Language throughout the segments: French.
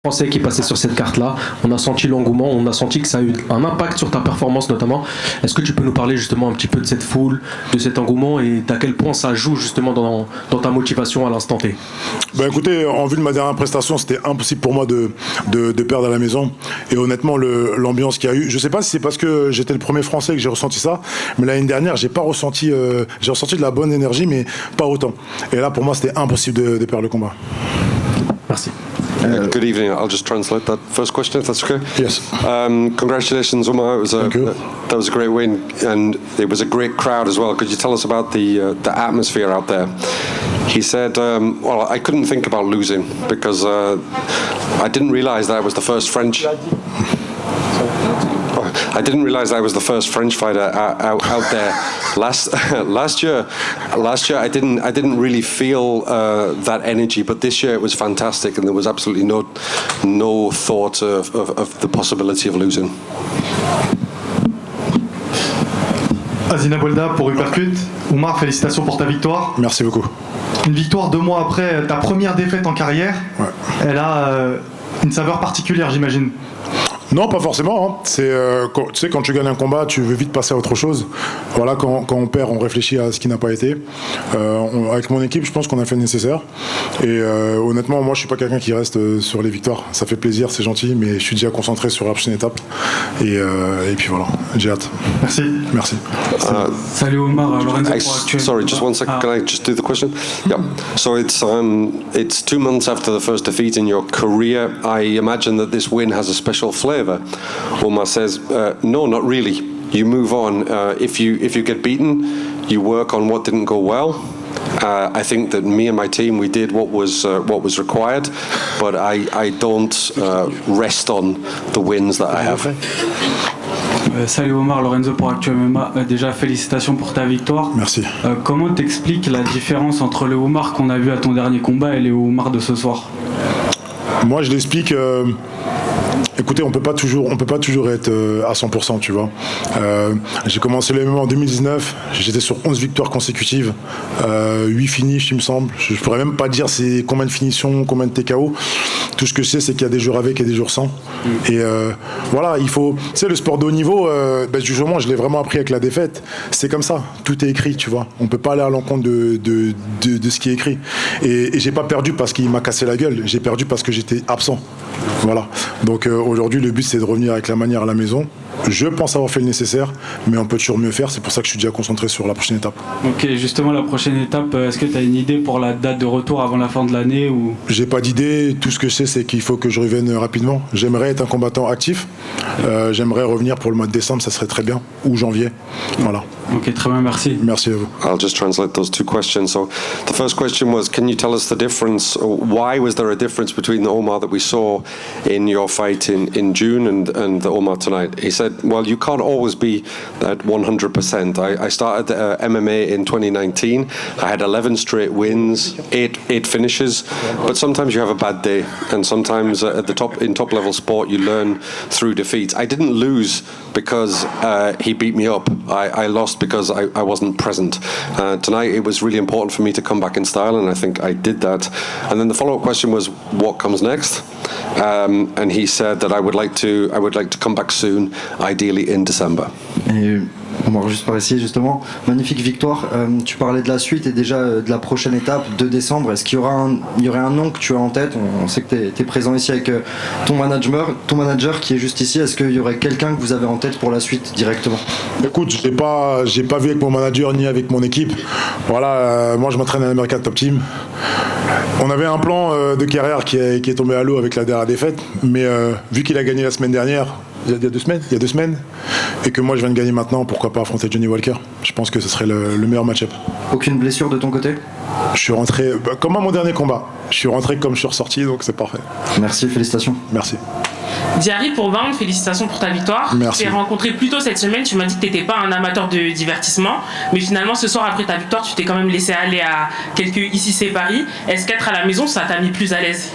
Français qui passait sur cette carte-là, on a senti l'engouement, on a senti que ça a eu un impact sur ta performance notamment. Est-ce que tu peux nous parler justement un petit peu de cette foule, de cet engouement et d'à quel point ça joue justement dans ta motivation à l'instant T? Ben écoutez, en vue de ma dernière prestation, c'était impossible pour moi de perdre à la maison. Et honnêtement, l'ambiance qu'il y a eu, je sais pas si c'est parce que j'étais le premier Français que j'ai ressenti ça, mais l'année dernière, j'ai ressenti de la bonne énergie, mais pas autant. Et là, pour moi, c'était impossible de perdre le combat. Merci. Good evening. I'll just translate that first question, if that's okay. Yes. Congratulations, Umar. Thank you. That was a great win, and it was a great crowd as well. Could you tell us about the atmosphere out there? He said, well, I couldn't think about losing because I didn't realize that I was the first French. I didn't realize I was the first French fighter out there. Last year, I didn't really feel that energy, but this year it was fantastic, and there was absolutely no thought of the possibility of losing. Azina Bolda pour Uppercut. Umar, félicitations pour ta victoire. Merci beaucoup. Une victoire 2 mois après ta première défaite en carrière. Ouais. Elle a une saveur particulière, j'imagine. Non, pas forcément. Hein. Tu sais, quand tu gagnes un combat, tu veux vite passer à autre chose. Voilà, quand on perd, on réfléchit à ce qui n'a pas été. Avec mon équipe, je pense qu'on a fait le nécessaire. Et honnêtement, moi, je suis pas quelqu'un qui reste sur les victoires. Ça fait plaisir, c'est gentil, mais je suis déjà concentré sur la prochaine étape. Et puis voilà, j'ai hâte. Merci. Merci. Salut Omar, Lorenzo. Sorry, just one second. Can I just do the question? Yeah. So it's 2 months after the first defeat in your career. I imagine that this win has a special flavour. Omar says, no, not really. You move on. If you get beaten, you work on what didn't go well. I think that me and my team, we did what was required, but I don't rest on the wins that I have. Salut Omar, Lorenzo pour Actu MMA. Déjà, félicitations pour ta victoire. Merci. Comment t'expliques la différence entre le Omar qu'on a vu à ton dernier combat et le Omar de ce soir? Moi, je l'explique. Écoutez, on peut pas toujours être à 100%, tu vois. J'ai commencé le MMA en 2019, j'étais sur 11 victoires consécutives, 8 finishes, il me semble. Je pourrais même pas dire c'est combien de finitions, combien de TKO. Tout ce que je sais, c'est qu'il y a des jours avec et des jours sans. Et voilà, il faut... Tu sais, le sport de haut niveau, justement, je l'ai vraiment appris avec la défaite. C'est comme ça, tout est écrit, tu vois. On peut pas aller à l'encontre de ce qui est écrit. Et j'ai pas perdu parce qu'il m'a cassé la gueule, j'ai perdu parce que j'étais absent. Voilà. Donc aujourd'hui, le but, c'est de revenir avec la manière à la maison. Je pense avoir fait le nécessaire, mais on peut toujours mieux faire. C'est pour ça que je suis déjà concentré sur la prochaine étape. Ok, justement, la prochaine étape, est-ce que tu as une idée pour la date de retour avant la fin de l'année ou... J'ai pas d'idée. Tout ce que je sais, c'est qu'il faut que je revienne rapidement. J'aimerais être un combattant actif. J'aimerais revenir pour le mois de décembre, ça serait très bien. Ou janvier. Voilà. Ok, très bien, merci. Merci à vous. I'll just translate those 2 questions. So the first question was, can you tell us the difference? Why was there a difference between the Omar that we saw in your fight in June and the Omar tonight? He said, well, you can't always be at 100%. I started MMA in 2019. I had 11 straight wins, 8 finishes, but sometimes you have a bad day, and sometimes at the top level sport you learn through defeat. I didn't lose because he beat me up. I lost because I wasn't present. Tonight it was really important for me to come back in style, and I think I did that. And then the follow-up question was, what comes next? And he said that I would like to come back soon, ideally in December. Et on va juste par ici justement, magnifique victoire. Tu parlais de la suite et déjà de la prochaine étape de décembre. Est-ce qu'il y aurait un nom que tu as en tête? On sait que tu es présent ici avec ton manager qui est juste ici. Est-ce qu'il y aurait quelqu'un que vous avez en tête pour la suite directement? Écoute, j'ai pas vu avec mon manager ni avec mon équipe. Voilà, moi je m'entraîne à l'American Top Team. On avait un plan de carrière qui est tombé à l'eau avec la dernière défaite, mais vu qu'il a gagné la semaine dernière, il y a 2 semaines, et que moi je viens de gagner maintenant, pourquoi pas affronter Johnny Walker? Je pense que ce serait le meilleur match-up. Aucune blessure de ton côté? Je suis rentré comme à mon dernier combat. Je suis rentré comme je suis ressorti, donc c'est parfait. Merci, félicitations. Merci. Diary pour Bound, félicitations pour ta victoire. Merci. Je t'ai rencontré plus tôt cette semaine, tu m'as dit que tu n'étais pas un amateur de divertissement, mais finalement ce soir après ta victoire, tu t'es quand même laissé aller à quelques Ici c'est Paris. Est-ce qu'être à la maison, ça t'a mis plus à l'aise?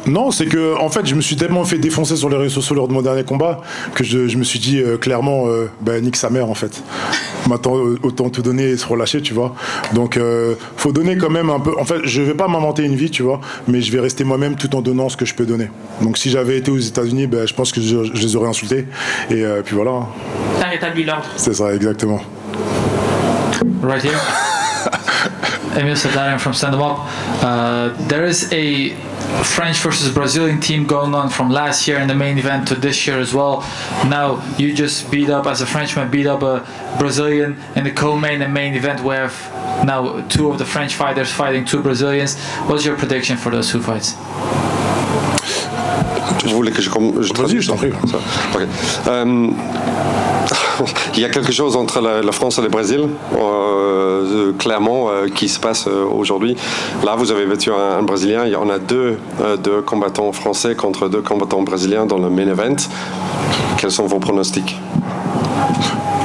Non, c'est que en fait je me suis tellement fait défoncer sur les réseaux sociaux lors de mon dernier combat que je me suis dit clairement nique sa mère en fait. maintenant autant tout donner et se relâcher, tu vois. Donc faut donner quand même un peu. En fait, je vais pas m'inventer une vie, tu vois, mais je vais rester moi-même tout en donnant ce que je peux donner. Donc si j'avais été aux États-Unis, ben, je pense que je les aurais insultés. Et puis voilà. T'as rétabli l'ordre. C'est ça, exactement. Right here. Emil Sadarian from Stand 'Em Up. There is a French versus Brazilian team going on from last year in the main event to this year as well. Now you just beat up, as a Frenchman, beat up a Brazilian in the co-main and main event. We have now two of the French fighters fighting two Brazilians. What's your prediction for those two fights? Vous voulez que je Vas-y, je t'en prie. Okay. Il y a quelque chose entre la France et le Brésil, clairement, qui se passe aujourd'hui. Là, vous avez battu un Brésilien. Il y en a deux combattants français contre deux combattants brésiliens dans le main event. Quels sont vos pronostics?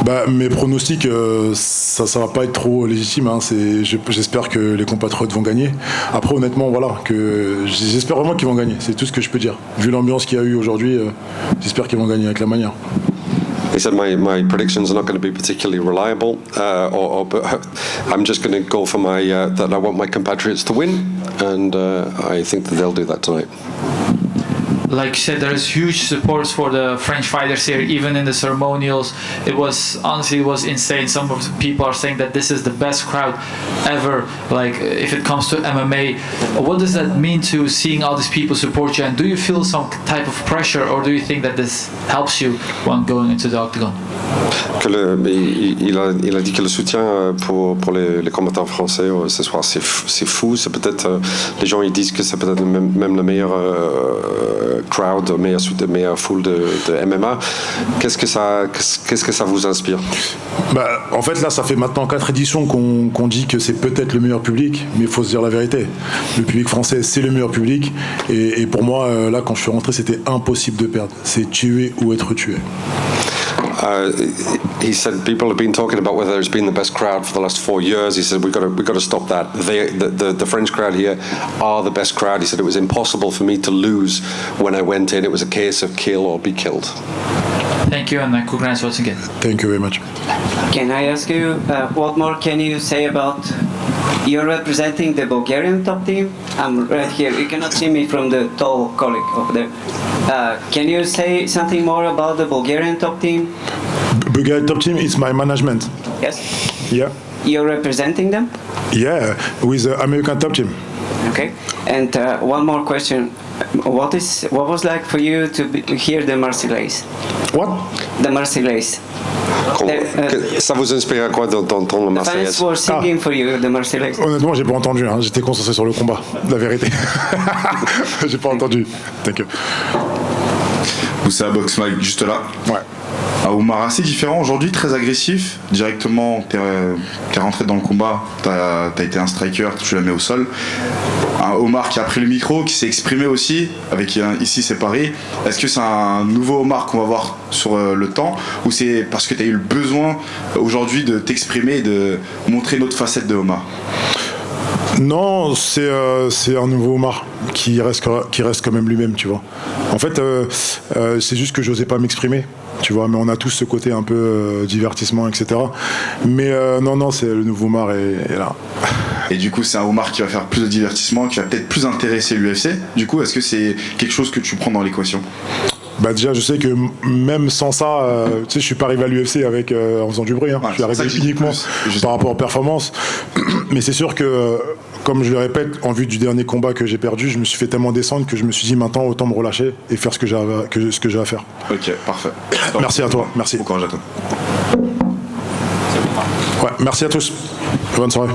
Bah, mes pronostics, ça va pas être trop légitime. Hein. J'espère que les compatriotes vont gagner. Après, honnêtement, voilà, j'espère vraiment qu'ils vont gagner. C'est tout ce que je peux dire. Vu l'ambiance qu'il y a eu aujourd'hui, j'espère qu'ils vont gagner avec la manière. He said my predictions are not going to be particularly reliable, but I'm just going to go for that I want my compatriots to win, and I think that they'll do that tonight. Like you said, there is huge support for the French fighters here, even in the ceremonials. It was insane. Some of the people are saying that this is the best crowd ever. Like if it comes to MMA, what does that mean to seeing all these people support you? And do you feel some type of pressure, or do you think that this helps you when going into the octagon? Il a dit que le soutien pour les combattants français ce soir, c'est fou. C'est peut-être les gens ils disent que c'est peut-être même le meilleur crowd, meilleure foule de MMA. Qu'est-ce que ça vous inspire? Bah, en fait, là, ça fait maintenant 4 éditions qu'on dit que c'est peut-être le meilleur public, mais il faut se dire la vérité. Le public français, c'est le meilleur public. Et pour moi, là, quand je suis rentré, c'était impossible de perdre. C'est tuer ou être tué. He said people have been talking about whether it's been the best crowd for the last 4 years. He said we've got to stop that. The French crowd here are the best crowd. He said it was impossible for me to lose when I went in. It was a case of kill or be killed. Thank you, and congrats once again. Thank you very much. Can I ask you what more can you say about you're representing the Bulgarian top team? I'm right here. You cannot see me from the tall colleague over there. Can you say something more about the Bulgarian top team? Bulgarian top team is my management. Yes. Yeah. You're representing them? Yeah, with the American top team. Okay. And one more question. What was like for you to hear the Marseillaise? What? The Marseillaise. Ça vous inspire à quoi d'entendre le Marseillaise? The fans were singing for you the Marseillaise. Honnêtement, j'ai pas entendu. Hein. J'étais concentré sur le combat. La vérité. J'ai pas entendu. Thank you. Moussa Box Mike, juste là. Ouais. Un Oumar assez différent aujourd'hui, très agressif. Directement, t'es rentré dans le combat, t'as été un striker, tu l'as mis au sol. Un Omar qui a pris le micro, qui s'est exprimé aussi, avec ici c'est Paris. Est-ce que c'est un nouveau Omar qu'on va voir sur le temps, ou c'est parce que t'as eu le besoin aujourd'hui de t'exprimer et de montrer une autre facette de Omar? Non, c'est un nouveau Omar qui reste quand même lui-même, tu vois. En fait, c'est juste que j'osais pas m'exprimer, tu vois, mais on a tous ce côté un peu divertissement, etc. Mais non, c'est le nouveau Omar est là. Et du coup, c'est un Omar qui va faire plus de divertissement, qui va peut-être plus intéresser l'UFC. Du coup, est-ce que c'est quelque chose que tu prends dans l'équation? Bah déjà, je sais que même sans ça, tu sais, je suis pas arrivé à l'UFC en faisant du bruit. Hein. Ouais, je suis arrivé uniquement par rapport aux performances. Mais c'est sûr que, comme je le répète, en vue du dernier combat que j'ai perdu, je me suis fait tellement descendre que je me suis dit maintenant autant me relâcher et faire ce que j'ai à faire. Ok, parfait. Merci à toi. Merci. Bon courage à toi. Ouais, merci à tous. Bonne soirée.